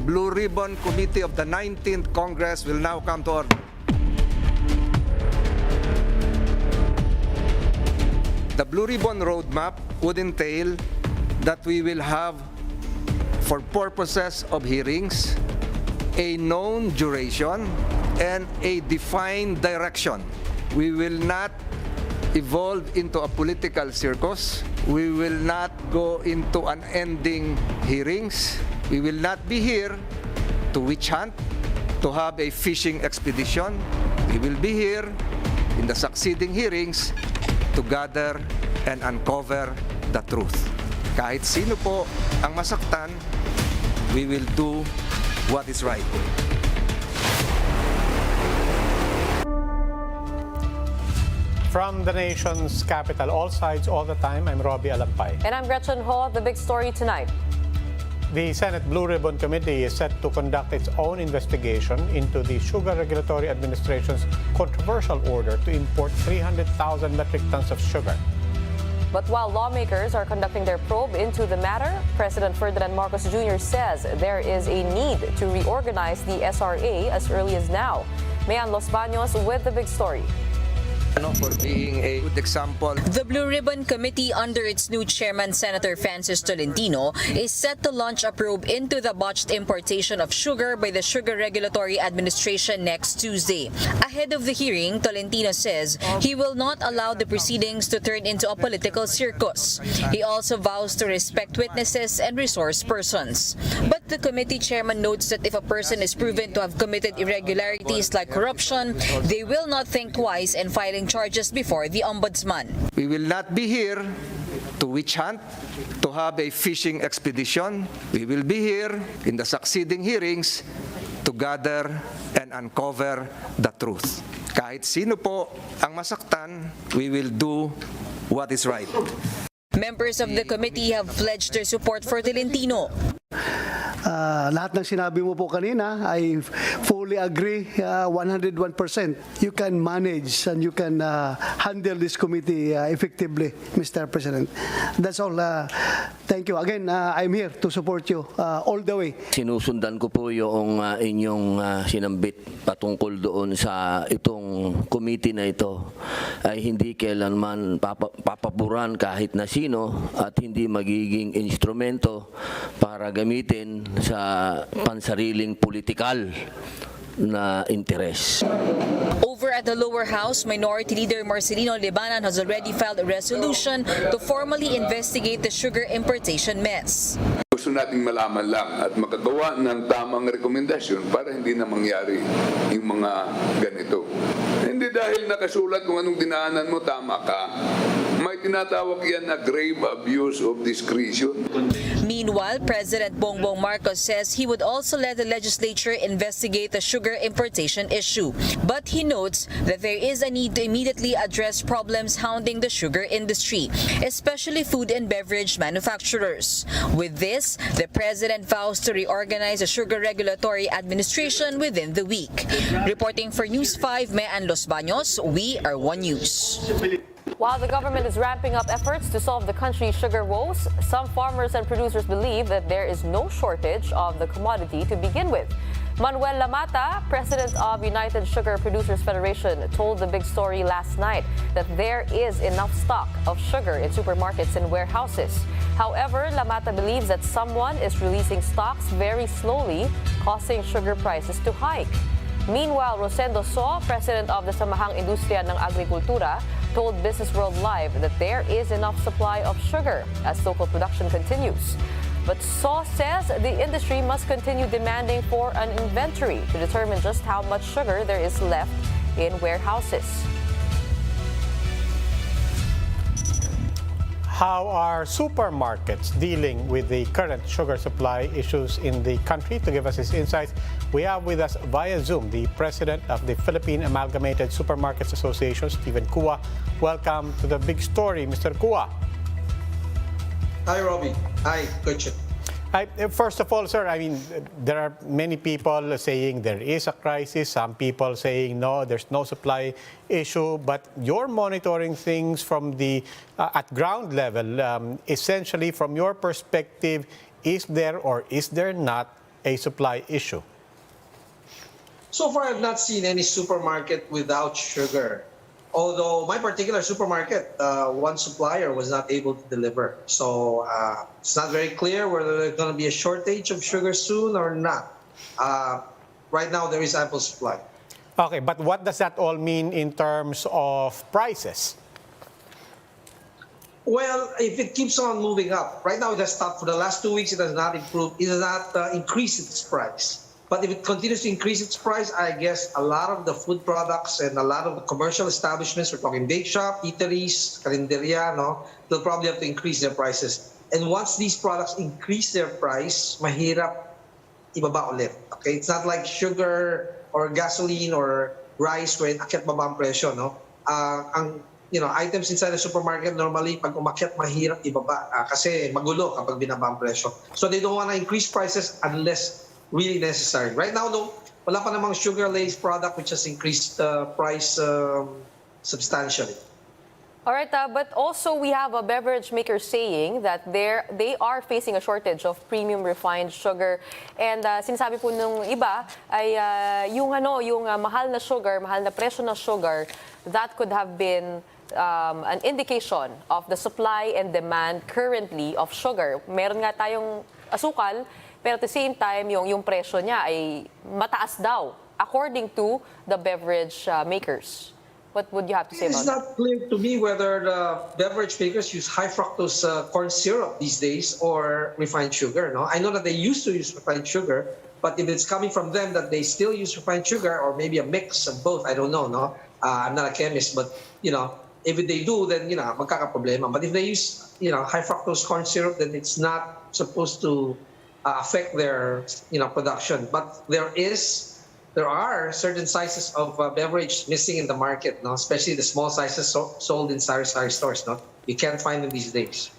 Blue Ribbon Committee of the 19th Congress will now come to order. The Blue Ribbon Roadmap would entail that we will have, for purposes of hearings, a known duration and a defined direction. We will not evolve into a political circus. We will not go into unending hearings. We will not be here to witch hunt, to have a fishing expedition. We will be here in the succeeding hearings to gather and uncover the truth. Kahit sino po ang masaktan, we will do what is right. From the nation's capital, all sides, all the time, I'm Robbie Alampay. And I'm Gretchen Ho. The big story tonight. The Senate Blue Ribbon Committee is set to conduct its own investigation into the Sugar Regulatory Administration's controversial order to import 300,000 metric tons of sugar. But while lawmakers are conducting their probe into the matter, President Ferdinand Marcos Jr. says there is a need to reorganize the SRA as early as now. Mayan Los Baños with the big story. For being a good example. The Blue Ribbon Committee, under its new chairman, Senator Francis Tolentino, is set to launch a probe into the botched importation of sugar by the Sugar Regulatory Administration next Tuesday. Ahead of the hearing, Tolentino says he will not allow the proceedings to turn into a political circus. He also vows to respect witnesses and resource persons. But the committee chairman notes that if a person is proven to have committed irregularities like corruption, they will not think twice in filing charges before the ombudsman. We will not be here to witch hunt, to have a fishing expedition. We will be here in the succeeding hearings to gather and uncover the truth. Kahit sino po ang masaktan, we will do what is right. Members of the committee have pledged their support for Tolentino. Lahat ng sinabi mo po kanina, I fully agree 101%. You can manage and you can handle this committee effectively, Mr. President. That's all. Thank you. Again, I'm here to support you all the way. Sinusundan ko po yung inyong sinambit patungkol doon sa itong committee na ito ay hindi kailanman papapuran kahit na sino at hindi magiging instrumento para gamitin sa pansariling politikal na interes. Over at the lower house, Minority Leader Marcelino Libanan has already filed a resolution to formally investigate the sugar importation mess. Gusto nating malaman lang at makagawa ng tamang rekomendasyon para hindi na mangyari yung mga ganito. Hindi dahil nakasulat kung anong dinaanan mo, tama ka. May tinatawag yan na grave abuse of discretion. Meanwhile, President Bongbong Marcos says he would also let the legislature investigate the sugar importation issue. But he notes that there is a need to immediately address problems hounding the sugar industry, especially food and beverage manufacturers. With this, the President vows to reorganize the Sugar Regulatory Administration within the week. Reporting for News 5, Mayan Los Baños, we are One News. While the government is ramping up efforts to solve the country's sugar woes, some farmers and producers believe that there is no shortage of the commodity to begin with. Manuel Lamata, president of United Sugar Producers Federation, told the big story last night that there is enough stock of sugar in supermarkets and warehouses. However, Lamata believes that someone is releasing stocks very slowly, causing sugar prices to hike. Meanwhile, Rosendo So, president of the Samahang Industriya ng Agrikultura, told Business World Live that there is enough supply of sugar as local production continues. But So says the industry must continue demanding for an inventory to determine just how much sugar there is left in warehouses. How are supermarkets dealing with the current sugar supply issues in the country? To give us his insights, we have with us via Zoom the president of the Philippine Amalgamated Supermarkets Association, Stephen Cua. Welcome to the big story, Mr. Cua. Hi, Robbie. Hi, Coach. First of all, sir, I mean, there are many people saying there is a crisis. Some people saying, no, there's no supply issue. But you're monitoring things from the at ground level. Essentially, from your perspective, is there or is there not a supply issue? So far, I've not seen any supermarket without sugar. Although my particular supermarket, one supplier was not able to deliver. So it's not very clear whether there's going to be a shortage of sugar soon or not. Right now, there is ample supply. Okay, but what does that all mean in terms of prices? Well, if it keeps on moving up, right now it has stopped. For the last 2 weeks, it has not improved. It has not increased its price. But if it continues to increase its price, I guess a lot of the food products and a lot of the commercial establishments, we're talking bake shop, eateries, karinderya, no, they'll probably have to increase their prices. And once these products increase their price, mahirap ibaba ulit. Okay, it's not like sugar or gasoline or rice where akyat baba ang presyo, no? Items inside the supermarket normally pag umakyat mahirap ibaba kasi magulo kapag binaba ang presyo. So they don't want to increase prices unless really necessary. Right now, no, wala pa namang sugar-laced product which has increased the price substantially. All right, but also we have a beverage maker saying that they are facing a shortage of premium refined sugar. And sinasabi po nung iba ay yung mahal na sugar, mahal na presyo na sugar, that could have been an indication of the supply and demand currently of sugar. Meron nga tayong asukal, pero at the same time, yung presyo niya ay mataas daw, according to the beverage makers. What would you have to say about that? It's not clear to me whether the beverage makers use high fructose corn syrup these days or refined sugar. No, I know that they used to use refined sugar, but if it's coming from them that they still use refined sugar or maybe a mix of both, I don't know. No, I'm not a chemist, but if they do, then magkakaproblema. But if they use high fructose corn syrup, then it's not supposed to affect their production. But there are certain sizes of beverage missing in the market, no? Especially the small sizes sold in sari-sari stores. No? You can't find them these days.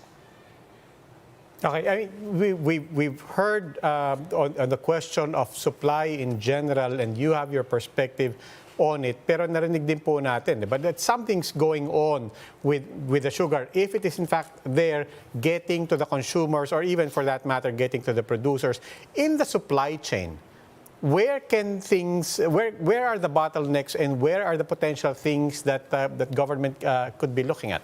Okay, I mean, we've heard on the question of supply in general, and you have your perspective on it, pero narinig din po natin, but that something's going on with the sugar. If it is in fact there, getting to the consumers, or even for that matter, getting to the producers in the supply chain, where are the bottlenecks and where are the potential things that government could be looking at?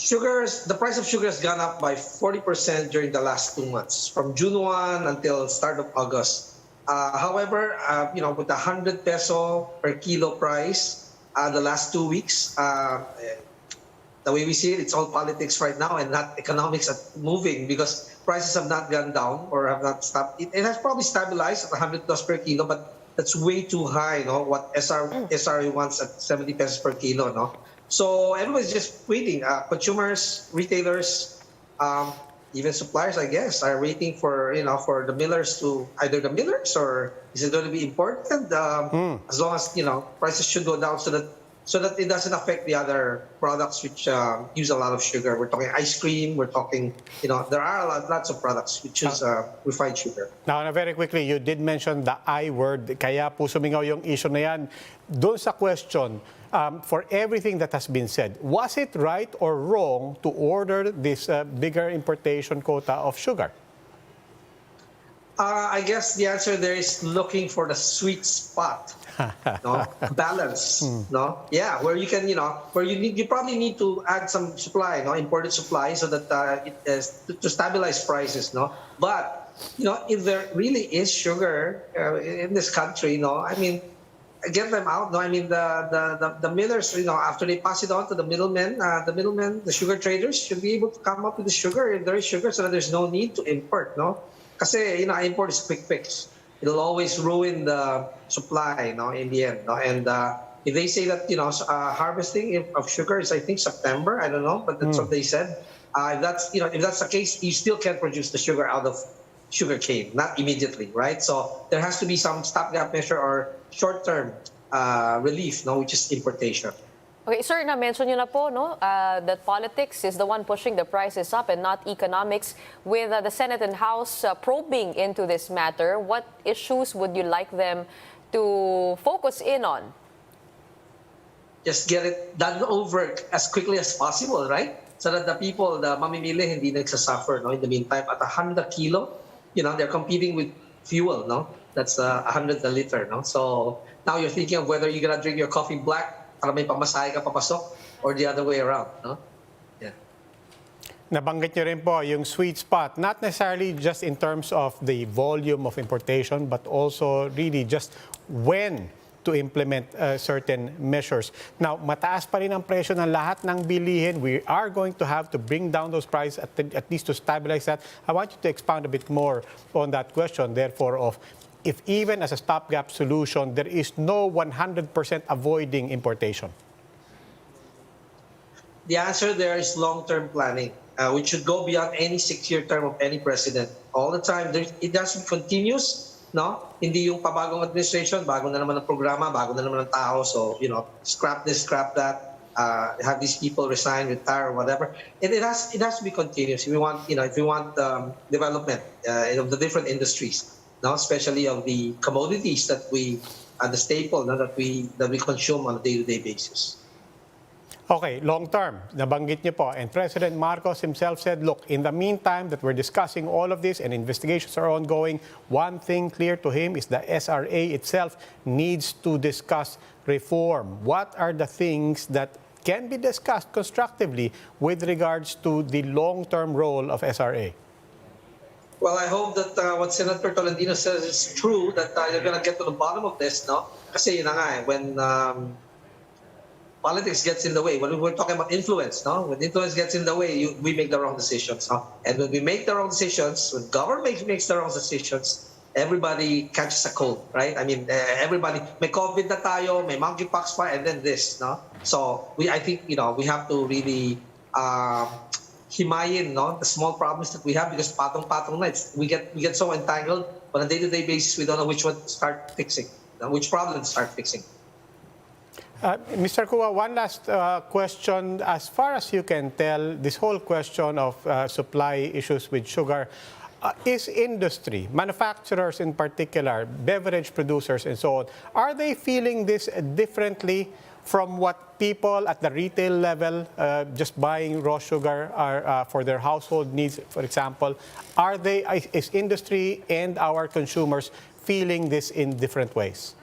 The price of sugar has gone up by 40% during the last 2 months, from June 1 until start of August. However, with the 100 peso per kilo price, the last 2 weeks, the way we see it, it's all politics right now and not economics moving because prices have not gone down or have not stopped. It has probably stabilized at 100 plus per kilo, but that's way too high, no? What SRE wants at 70 pesos per kilo, no? So everybody's just waiting. Consumers, retailers, even suppliers, I guess, are waiting for for the millers to either the millers or is it going to be imported? As long as prices should go down so that it doesn't affect the other products which use a lot of sugar. We're talking ice cream. We're talking there are lots of products which use refined sugar. Now, very quickly, you did mention the I word. Kaya po sumingaw yung issue na yan. Doon sa question, for everything that has been said, was it right or wrong to order this bigger importation quota of sugar? I guess the answer there is looking for the sweet spot, no? Balance, no? Yeah, where you can, where you probably need to add some supply, imported supply, so that it is to stabilize prices, no? But if there really is sugar in this country, I mean, get them out. No, I mean the millers, after they pass it on to the middlemen, the sugar traders should be able to come up with the sugar if there is sugar, so that there's no need to import, no? Kasi import is a quick fix. It'll always ruin the supply, in the end, no? And if they say that harvesting of sugar is I think September, I don't know, but that's what they said. If that's the case, you still can't produce the sugar out of sugar cane, not immediately, right? So there has to be some stopgap measure or short-term relief, which is importation. Okay, sir, na-mention nyo na po, that politics is the one pushing the prices up and not economics. With the Senate and House probing into this matter, what issues would you like them to focus in on? Just get it done over as quickly as possible, right? So that the people, the mamimili, hindi nagsasuffer, in the meantime. At 100 kilo, they're competing with fuel, no? That's 100 a liter, no? So now you're thinking of whether you're gonna drink your coffee black para may pamasahe ka papasok or the other way around, no? Yeah. Nabanggit nyo rin po yung sweet spot, not necessarily just in terms of the volume of importation, but also really just when to implement certain measures. Now, mataas pa rin ang presyo ng lahat ng bilihin. We are going to have to bring down those prices at least to stabilize that. I want you to expound a bit more on that question, therefore, of if even as a stopgap solution, there is no 100% avoiding importation. The answer there is long-term planning, which should go beyond any 6-year term of any president. All the time, it has to be continuous, no? Hindi yung pabagong administration, bago na naman ang programa, bago na naman ang tao. So, scrap this, scrap that, have these people resign, retire, or whatever. And it has to be continuous. If we want, development of the different industries, no? Especially of the commodities that the staple, no? that we consume on a day-to-day basis. Okay, long term, nabanggit niyo po. And President Marcos himself said, look, in the meantime that we're discussing all of this and investigations are ongoing, one thing clear to him is the SRA itself needs to discuss reform. What are the things that can be discussed constructively with regards to the long-term role of SRA? Well, I hope that what Senator Tolentino says is true, that you're going to get to the bottom of this, no? Kasi yun na nga, when politics gets in the way, when we're talking about influence, no? When influence gets in the way, we make the wrong decisions, no? And when we make the wrong decisions, when government makes the wrong decisions, everybody catches a cold, right? I mean, everybody, may COVID na tayo, may monkeypox pa, and then this, no? So I think, we have to really himayin, no, the small problems that we have, because patong-patong na, we get so entangled on a day-to-day basis, we don't know which one to start fixing, which problem to start fixing. Mr. Kua, one last question. As far as you can tell, this whole question of supply issues with sugar, is industry, manufacturers in particular, beverage producers and so on, are they feeling this differently from what people at the retail level, just buying raw sugar for their household needs, for example? Is industry and our consumers feeling this in different ways?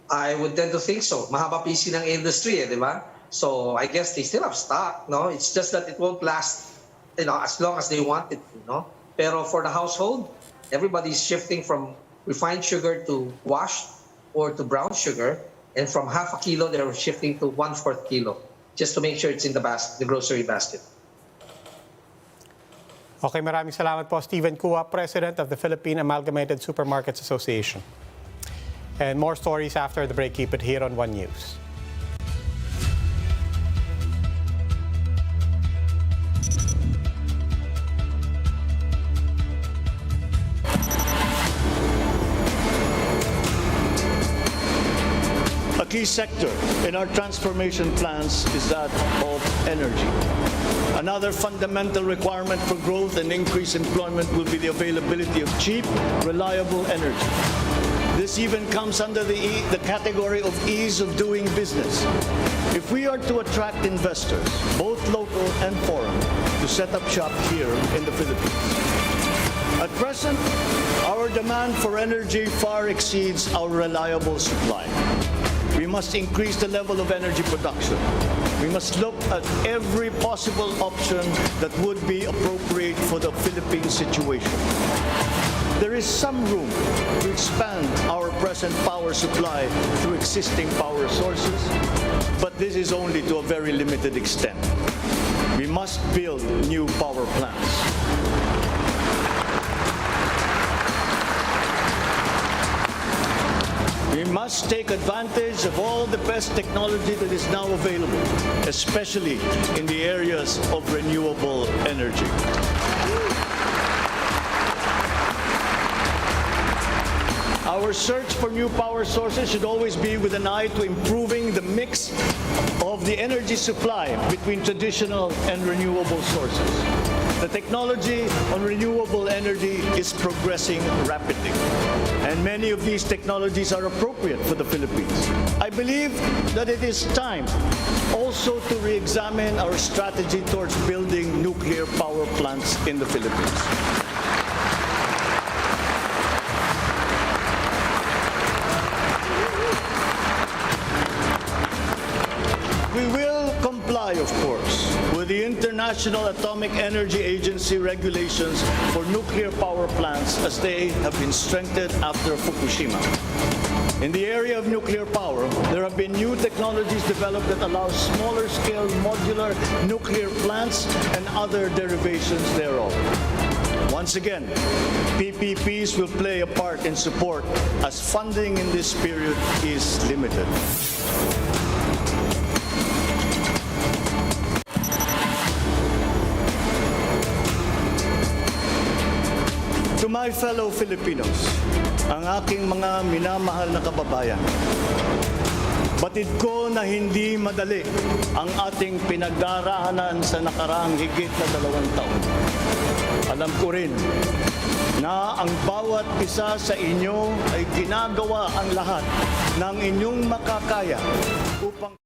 I would tend to think so. Mahaba PC ng industry, di ba? So I guess they still have stock, no? It's just that it won't last, as long as they want it to, no? Pero for the household, everybody's shifting from refined sugar to washed or to brown sugar, and from half a kilo, they're shifting to 1/4 kilo, just to make sure it's in the grocery basket. Okay, maraming salamat po, Stephen Kua, President of the Philippine Amalgamated Supermarkets Association. And more stories after the break. Keep it here on One News. A key sector in our transformation plans is that of energy. Another fundamental requirement for growth and increased employment will be the availability of cheap, reliable energy. This even comes under the category of ease of doing business. If we are to attract investors, both local and foreign, to set up shop here in the Philippines. At present, our demand for energy far exceeds our reliable supply. We must increase the level of energy production. We must look at every possible option that would be appropriate for the Philippine situation. There is some room to expand our present power supply through existing power sources, but this is only to a very limited extent. We must build new power plants. We must take advantage of all the best technology that is now available, especially in the areas of renewable energy. Our search for new power sources should always be with an eye to improving the mix of the energy supply between traditional and renewable sources. The technology on renewable energy is progressing rapidly, and many of these technologies are appropriate for the Philippines. I believe that it is time also to re-examine our strategy towards building nuclear power plants in the Philippines. International Atomic Energy Agency regulations for nuclear power plants as they have been strengthened after Fukushima. In the area of nuclear power, there have been new technologies developed that allow smaller scale modular nuclear plants and other derivations thereof. Once again, PPPs will play a part in support as funding in this period is limited. To my fellow Filipinos, ang aking mga minamahal na kababayan, batid ko na hindi madali ang ating pinagdaraanan sa nakaraang higit na 2 taon. Alam ko rin na ang bawat isa sa inyo ay ginagawa ang lahat ng inyong makakaya upang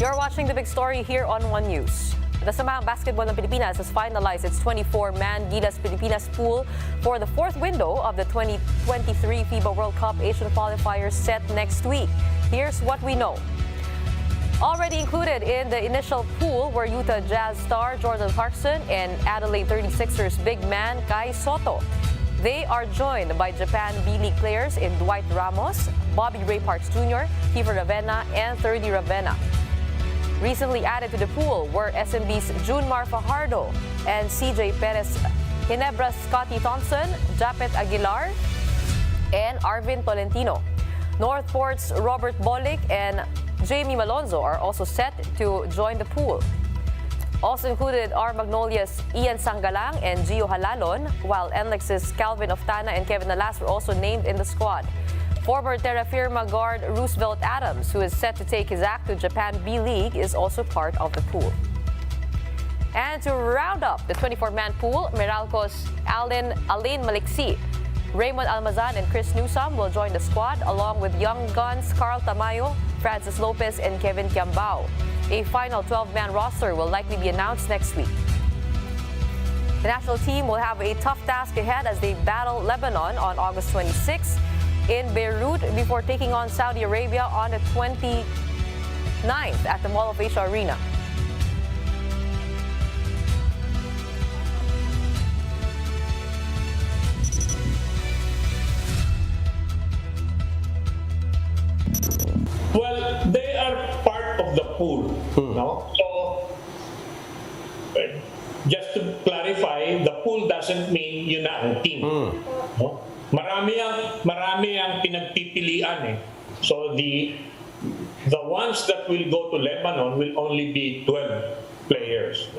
You're watching The Big Story here on One News. The Samahang Basketball ng Pilipinas has finalized its 24-man Gilas Pilipinas pool for the fourth window of the 2023 FIBA World Cup Asian qualifiers set next week. Here's what we know. Already included in the initial pool were Utah Jazz star Jordan Clarkson and Adelaide 36ers big man Kai Soto. They are joined by Japan B-League players in Dwight Ramos, Bobby Ray Parks Jr., Kiefer Ravena, and Thirdy Ravena. Recently added to the pool were SMB's Junmar Fajardo and CJ Perez, Ginebra's Scotty Thompson, Japet Aguilar, and Arvin Tolentino. Northport's Robert Bolick and Jamie Malonzo are also set to join the pool. Also included are Magnolia's Ian Sangalang and Gio Halalon, while NLEX's Calvin Oftana and Kevin Alas were also named in the squad. Former Terra Firma guard Roosevelt Adams, who is set to take his act to Japan B-League, is also part of the pool. And to round up the 24-man pool, Meralco's Alain Maliksi, Raymond Almazan and Chris Newsome will join the squad, along with young guns Carl Tamayo, Francis Lopez, and Kevin Kiambao. A final 12-man roster will likely be announced next week. The national team will have a tough task ahead as they battle Lebanon on August 26 in Beirut before taking on Saudi Arabia on the 29th at the Mall of Asia Arena. Well, they are part of the pool, no? So, just to clarify, the pool doesn't mean yun na ang team. No? Marami ang pinagpipilian eh. So the ones that will go to Lebanon will only be 12 players.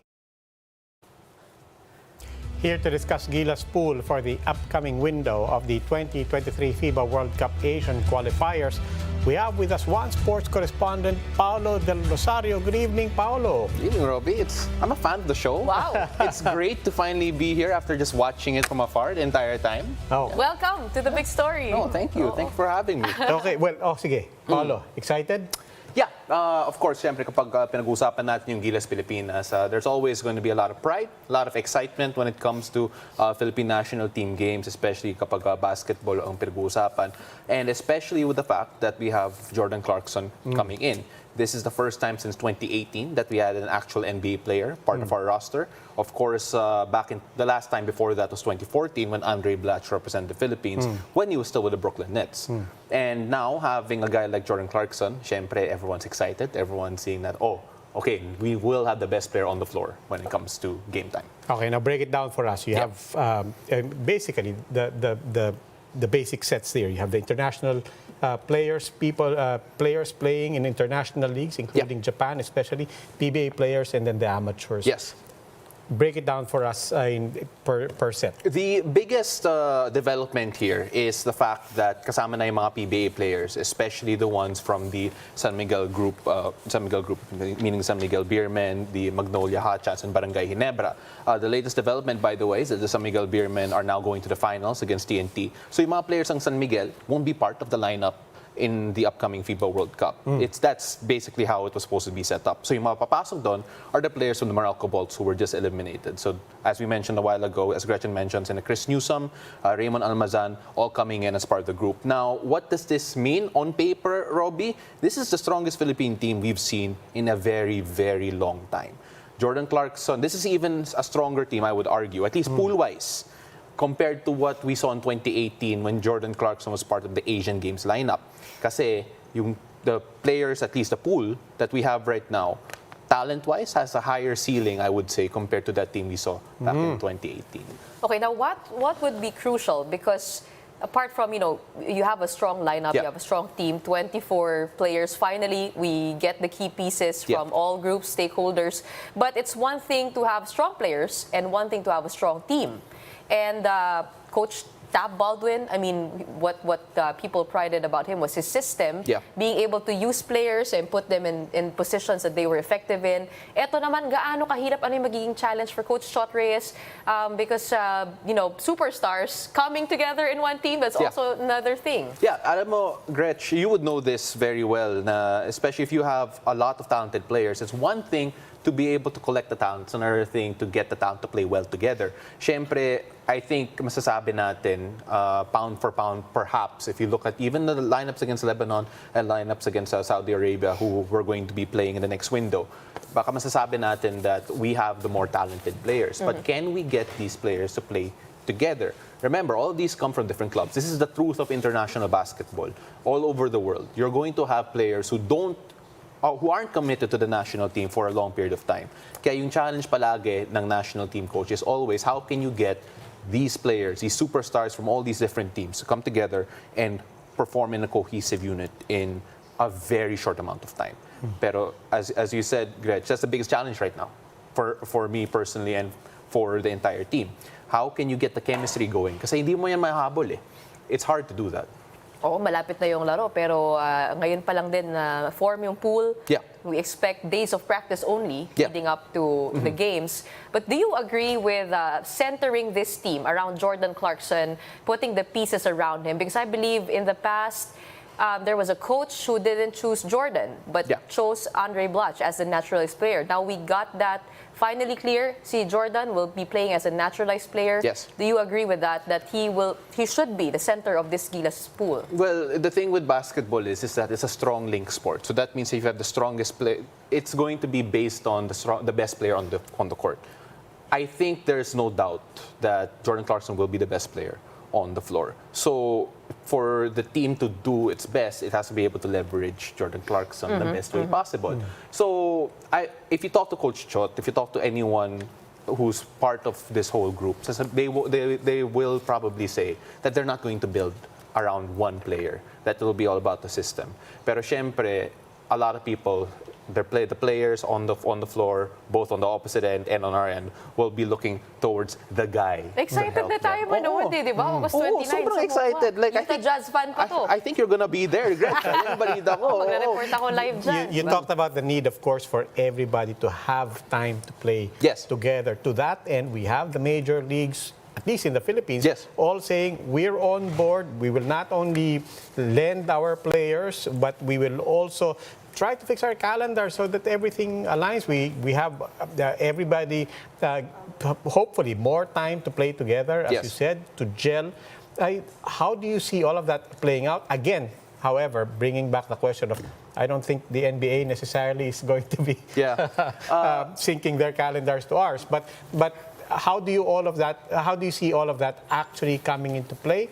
Here to discuss Gilas pool for the upcoming window of the 2023 FIBA World Cup Asian qualifiers, we have with us one sports correspondent, Paolo del Rosario. Good evening, Paolo. Good evening, Robbie. I'm a fan of the show. Wow. It's great to finally be here after just watching it from afar the entire time. Oh. Welcome to The Big Story. Oh, thank you. Thank you for having me. Okay, well, sige. Paolo, excited? Yeah, of course, syempre kapag pinag-uusapan natin yung Gilas Pilipinas, there's always going to be a lot of pride, a lot of excitement when it comes to Philippine national team games, especially kapag basketball ang pinag-uusapan. And especially with the fact that we have Jordan Clarkson coming in. This is the first time since 2018 that we had an actual NBA player part of our roster. Of course, back in the last time before that was 2014 when Andre Blatch represented the Philippines when he was still with the Brooklyn Nets. And now having a guy like Jordan Clarkson, syempre everyone's excited. Everyone's seeing that, oh, okay, we will have the best player on the floor when it comes to game time. Okay, now break it down for us. You have basically the basic sets there. You have the international players playing in international leagues, including Japan, especially PBA players, and then the amateurs. Yes. Break it down for us per set. The biggest development here is the fact that kasama na yung mga PBA players, especially the ones from the San Miguel group, meaning San Miguel Beermen, the Magnolia Hotshots, and Barangay Ginebra. The latest development, by the way, is that the San Miguel Beermen are now going to the finals against TNT. So yung mga players ng San Miguel won't be part of the lineup in the upcoming FIBA World Cup. That's basically how it was supposed to be set up. So yung mapapasok doon are the players from the Meralco Bolts who were just eliminated. So as we mentioned a while ago, as Gretchen mentioned, and Chris Newsome, Raymond Almazan, all coming in as part of the group. Now, what does this mean on paper, Robbie? This is the strongest Philippine team we've seen in a very, very long time. Jordan Clarkson, this is even a stronger team, I would argue, at least pool-wise, compared to what we saw in 2018 when Jordan Clarkson was part of the Asian Games lineup. Kasi the players, at least the pool that we have right now, talent-wise, has a higher ceiling, I would say, compared to that team we saw back in 2018. Okay, now what would be crucial? Because apart from, you have a strong lineup, you have a strong team, 24 players. Finally, we get the key pieces from all groups, stakeholders. But it's one thing to have strong players and one thing to have a strong team. And Coach Tab Baldwin, I mean, what people prided about him was his system, being able to use players and put them in positions that they were effective in. Eto naman, gaano kahirap, ano yung magiging challenge for Coach Chot Reyes? Because, superstars coming together in one team, that's also another thing. Yeah, alam mo, Gretch, you would know this very well, especially if you have a lot of talented players. It's one thing to be able to collect the talent. It's another thing to get the talent to play well together. Siyempre, I think masasabi natin, pound for pound, perhaps, if you look at even the lineups against Lebanon and lineups against Saudi Arabia, who we're going to be playing in the next window, baka masasabi natin that we have the more talented players. But can we get these players to play together? Remember, all of these come from different clubs. This is the truth of international basketball. All over the world, you're going to have players who aren't committed to the national team for a long period of time. Kaya yung challenge palagi ng national team coach is always, how can you get these players, these superstars from all these different teams to come together and perform in a cohesive unit in a very short amount of time. Pero as you said, Gretch, that's the biggest challenge right now for me personally and for the entire team. How can you get the chemistry going? Kasi hindi mo yan mahahabol eh. It's hard to do that. Oo, malapit na yung laro, pero ngayon pa lang din na form yung pool. We expect days of practice only leading up to the games. But do you agree with centering this team around Jordan Clarkson, putting the pieces around him? Because I believe in the past, there was a coach who didn't choose Jordan, but chose Andre Blatch as the naturalized player. Now we got that finally clear. See, Jordan will be playing as a naturalized player. Yes. Do you agree with that he should be the center of this Gilas pool? Well, the thing with basketball is that it's a strong link sport. So that means if you have the strongest player, it's going to be based on the best player on the court. I think there's no doubt that Jordan Clarkson will be the best player on the floor. So for the team to do its best, it has to be able to leverage Jordan Clarkson the best way possible. So if you talk to Coach Chot, if you talk to anyone who's part of this whole group, they will probably say that they're not going to build around one player, that it will be all about the system. Pero syempre, a lot of people, the players on the floor, both on the opposite end and on our end, will be looking towards the guy. Excited na tayo manood eh, di ba? August 29. Sobrang excited. Like, I think jazz fan pa to. I think you're gonna be there, Gretch. Yung balita ko. Magre-report ako live dyan. You talked about the need, of course, for everybody to have time to play together. To that end, we have the major leagues, at least in the Philippines, all saying we're on board. We will not only lend our players, but we will also try to fix our calendar so that everything aligns. We have everybody, hopefully, more time to play together, as you said, to gel. How do you see all of that playing out? Again, however, bringing back the question of, I don't think the NBA necessarily is going to be syncing their calendars to ours. But how do you see all of that actually coming into play?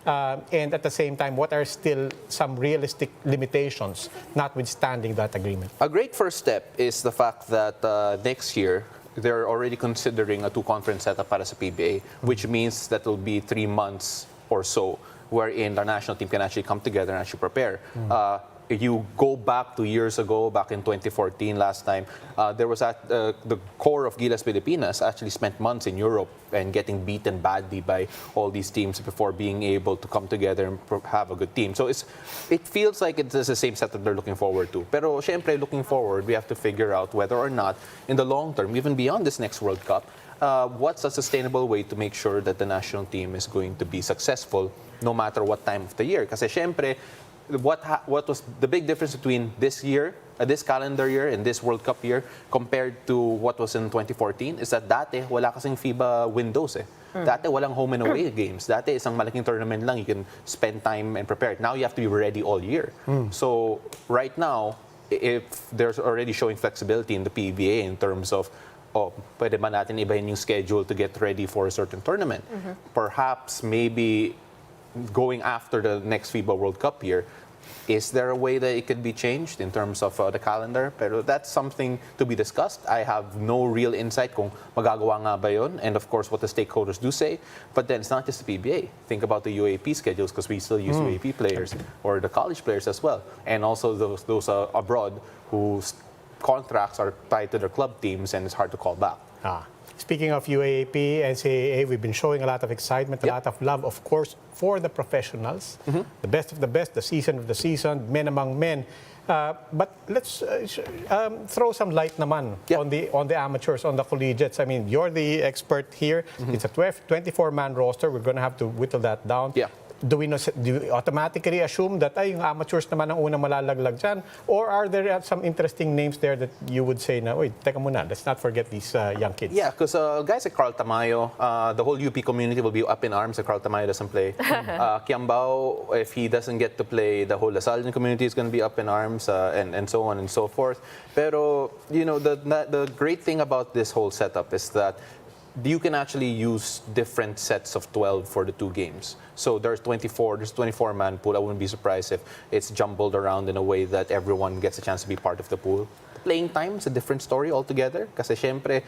And at the same time, what are still some realistic limitations, notwithstanding that agreement? A great first step is the fact that next year, they're already considering a two-conference setup para sa PBA, which means that it will be 3 months or so, wherein the national team can actually come together and actually prepare. You go back 2 years ago, back in 2014, last time, there was the core of Gilas Pilipinas actually spent months in Europe and getting beaten badly by all these teams before being able to come together and have a good team. So it feels like it's the same setup they're looking forward to. Pero syempre, looking forward, we have to figure out whether or not, in the long term, even beyond this next World Cup, what's a sustainable way to make sure that the national team is going to be successful no matter what time of the year. Kasi syempre, what was the big difference between this year, this calendar year and this World Cup year compared to what was in 2014 is that dati wala kasing FIBA windows eh. Dati walang home and away games. Dati isang malaking tournament lang, you can spend time and prepare. Now you have to be ready all year. So right now, if there's already showing flexibility in the PBA in terms of pwede ba natin ibahin yung schedule to get ready for a certain tournament. Perhaps maybe going after the next FIBA World Cup year, is there a way that it could be changed in terms of the calendar? Pero that's something to be discussed. I have no real insight kung magagawa nga ba yun, and of course what the stakeholders do say. But then it's not just the PBA. Think about the UAP schedules because we still use UAP players or the college players as well, and also those abroad whose contracts are tied to their club teams and it's hard to call back. Speaking of UAAP, NCAA, we've been showing a lot of excitement, a lot of love, of course, for the professionals, the best of the best, the season of the season, men among men. But let's throw some light naman on the amateurs, on the collegiates. I mean, you're the expert here. It's a 24-man roster. We're going to have to whittle that down. Do we automatically assume that yung amateurs naman ang unang malalaglag dyan? Or are there some interesting names there that you would say na, wait, teka muna, let's not forget these young kids? Yeah, because guys like Carl Tamayo, the whole UP community will be up in arms if Carl Tamayo doesn't play. Kiambao, if he doesn't get to play, the whole Lasallian community is going to be up in arms, and so on and so forth. Pero, you know, the great thing about this whole setup is that you can actually use different sets of 12 for the two games. So there's 24-man pool. I wouldn't be surprised if it's jumbled around in a way that everyone gets a chance to be part of the pool. Playing time is a different story altogether. Kasi syempre,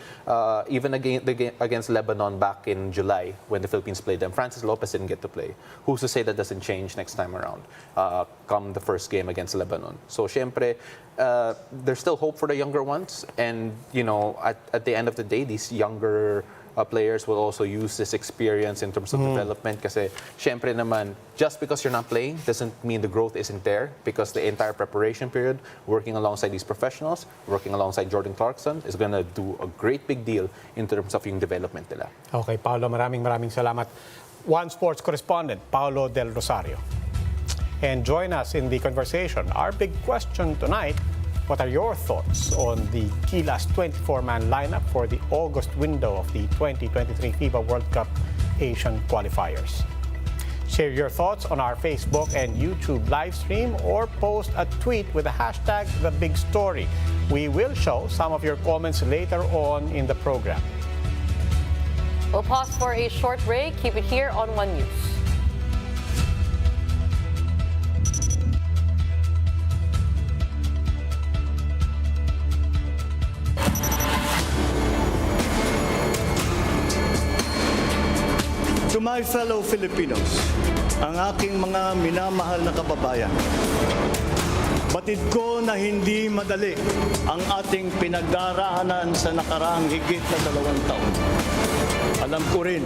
even against Lebanon back in July when the Philippines played them, Francis Lopez didn't get to play. Who's to say that doesn't change next time around, come the first game against Lebanon? So syempre, there's still hope for the younger ones. And, you know, at the end of the day, these younger players will also use this experience in terms of development kasi syempre naman, just because you're not playing doesn't mean the growth isn't there because the entire preparation period, working alongside these professionals, working alongside Jordan Clarkson is going to do a great big deal in terms of yung development nila. Okay, Paolo, maraming salamat. One sports correspondent, Paolo Del Rosario. And join us in the conversation. Our big question tonight, what are your thoughts on the Gilas 24-man lineup for the August window of the 2023 FIBA World Cup Asian qualifiers? Share your thoughts on our Facebook and YouTube live stream or post a tweet with the hashtag #TheBigStory. We will show some of your comments later on in the program. We'll pause for a short break. Keep it here on One News. To my fellow Filipinos, ang aking mga minamahal na kababayan, batid ko na hindi madali ang ating pinagdaraanan sa nakaraang higit na 2 taon. Alam ko rin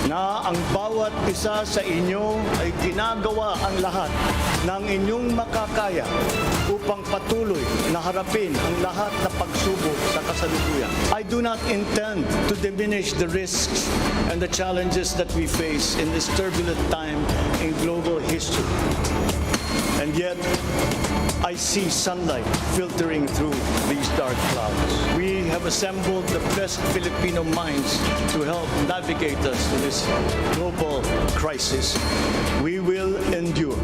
na ang bawat isa sa inyo ay ginagawa ang lahat ng inyong makakaya upang patuloy na harapin ang lahat na pagsubok sa kasalukuyan. I do not intend to diminish the risks and the challenges that we face in this turbulent time in global history. And yet, I see sunlight filtering through these dark clouds. We have assembled the best Filipino minds to help navigate us through this global crisis. We will endure.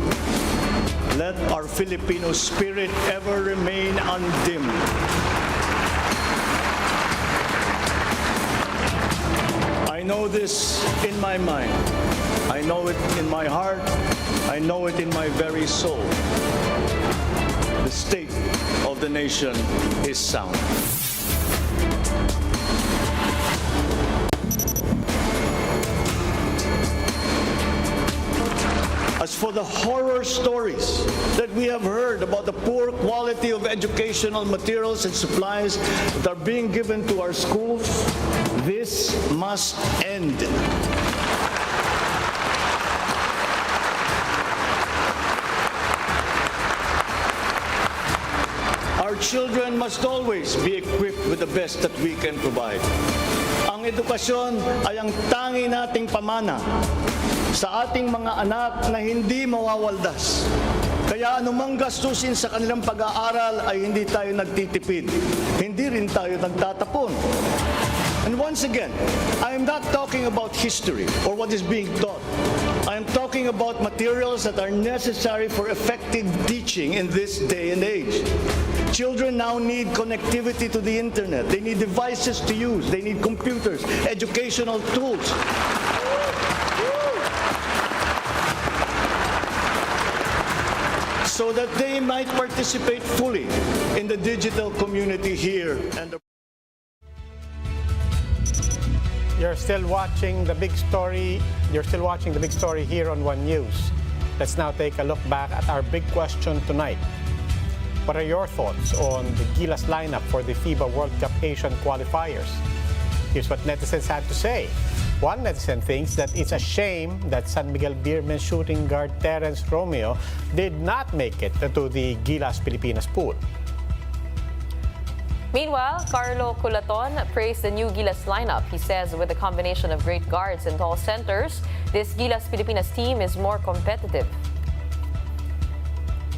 Let our Filipino spirit ever remain undimmed. I know this in my mind. I know it in my heart. I know it in my very soul. The state of the nation is sound. As for the horror stories that we have heard about the poor quality of educational materials and supplies that are being given to our schools, this must end. Our children must always be equipped with the best that we can provide. Ang edukasyon ay ang tangi nating pamana sa ating mga anak na hindi mawawaldas. Kaya anumang gastusin sa kanilang pag-aaral ay hindi tayo nagtitipid. Hindi rin tayo nagtatapon. And once again, I am not talking about history or what is being taught. I am talking about materials that are necessary for effective teaching in this day and age. Children now need connectivity to the internet. They need devices to use. They need computers, educational tools. So that they might participate fully in the digital community here and You're still watching the big story. You're still watching the big story here on One News. Let's now take a look back at our big question tonight. What are your thoughts on the Gilas lineup for the FIBA World Cup Asian qualifiers? Here's what netizens had to say. One netizen thinks that it's a shame that San Miguel Beermen shooting guard Terence Romeo did not make it to the Gilas Pilipinas pool. Meanwhile, Carlo Culaton praised the new Gilas lineup. He says with a combination of great guards and tall centers, this Gilas Pilipinas team is more competitive.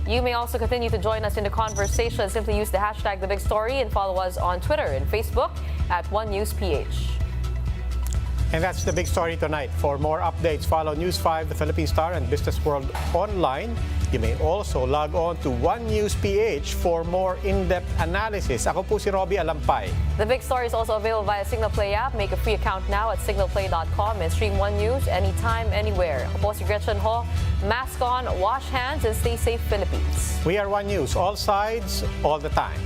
You may also continue to join us in the conversation. Simply use the hashtag #TheBigStory and follow us on Twitter and Facebook at OneNewsPH. And that's the big story tonight. For more updates, follow News 5, The Philippine Star, and Business World online. You may also log on to One News PH for more in-depth analysis. Ako po si Robbie Alampay. The Big Story is also available via Signal Play app. Make a free account now at signalplay.com and stream One News anytime, anywhere. Ako po si Gretchen Ho. Mask on, wash hands, and stay safe, Philippines. We are One News, all sides, all the time.